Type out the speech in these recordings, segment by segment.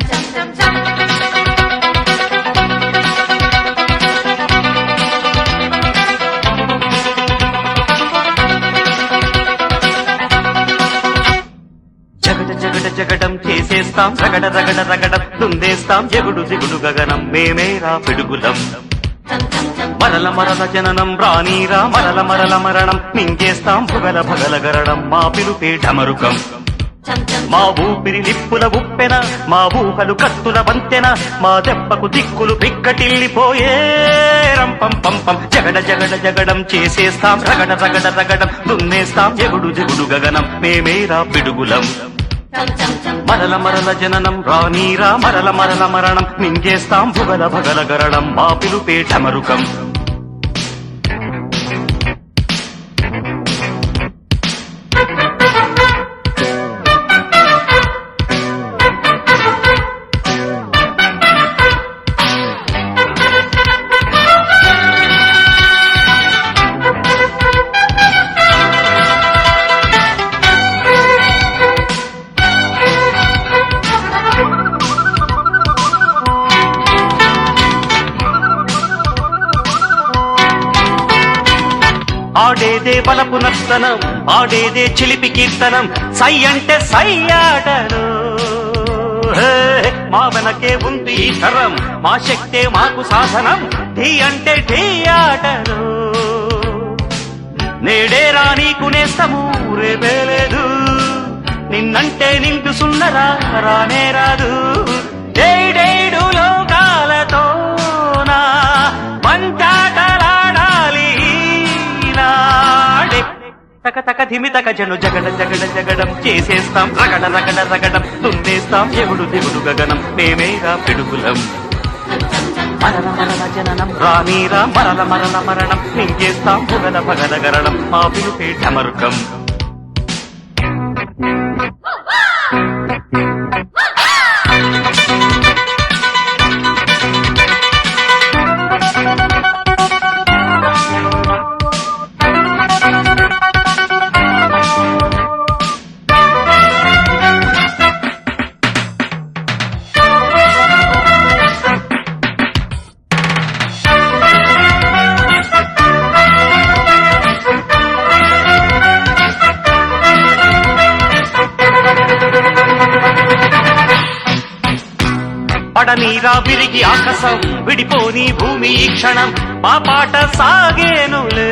చం చం చం చం జగడ జగడ జగడం చేసేస్తాం రగడ రగడ రగడం దుందేస్తాం జగుడు జిగుడు గగనం మేమేరా పిడుగులం మరల మరల జననం రానీరా మరల మరల మరణం మింగేస్తాం భుగల భగల గరడం మా పిలుపే ఢమరుకం మా ఊపిరి నిప్పుల ఉప్పెన మా ఊహలు కత్తుల వంతెన మా దెబ్బకు దిక్కులు బిక్కటిల్లిపోయే రంపం పంపం జగడ జగడ జగడం చేసేస్తాం రగడ రగడ రగడం దున్నేస్తాం జగుడు జిగుడు గగనం మేమేరా పిడుగులం మరల మరల జననం రానీరా మరల మరల మరణం మింగేస్తాం భుగల భగల గరడం మా పిలుపే ఢమరుకం ఆడేదే బలపు నర్తనం ఆడేదే చిలిపి కీర్తనం సై అంటే సై ఆటలు మా వెనకే ఉంది ఈ తరం మా శక్తే మాకు సాధనం ఢీ అంటే ఢీ ఆటలు నేడే నీకు నేస్తము రేపే లేదు నిన్నంటే నిండు సున్నరా రానే రాదు డేడేడు లోకాలతోనా పంచాటలాడాలి తక తక ధిమి తక జను జగడ జగడ జగడం చేసేస్తాం రగడ రగడ రగడం దున్నేస్తాం ఎగుడు దిగుడు గగనం మేమేరా పిడుగులం మరల మరల జననం రానీరా మరల మరల మరణం మింగేస్తాం భుగల భగల గరడం మా పిలుపే ఢమరుకం పడనీరా విరిగి ఆకాశం విడిపోని భూమి ఈ క్షణం మా పాట సాగేనులే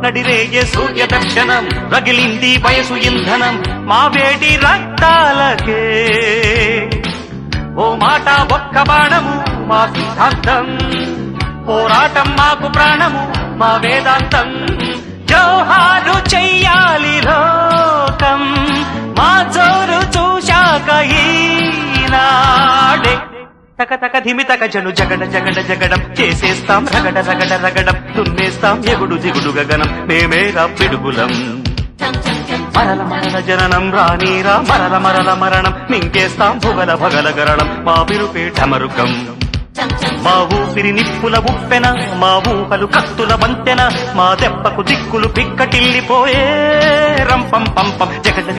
నడిరేగే సూర్య దర్శనం రగిలింది వయసు ఇంధనం మా వేడి రక్తాలకే ఓ మాట ఒక్క బాణము మా సిద్ధాంతం పోరాటం మాకు ప్రాణము మా వేదాంతం జోహారు చెయ్యాలి లోకం మా జోరు చూశాక ఈనాడే తక తక ధిమి తక జను జగడ జగడ జగడం చేసేస్తాం రగడ రగడ రగడం దున్నేస్తాం ఎగుడు జిగుడు గగనం మేమేరా పిడుగులం మరల మరల జననం రానీరా మరల మరల మరణం మింగేస్తాం భుగల భగల గరడం మా పిలుపే ఢమరుకం మా ఊపిరి నిప్పుల ఉప్పెన మా ఊహలు కత్తుల వంతెన మా దెబ్బకు దిక్కులు పిక్కటిల్లిపోయే రంపం పంపం జగడ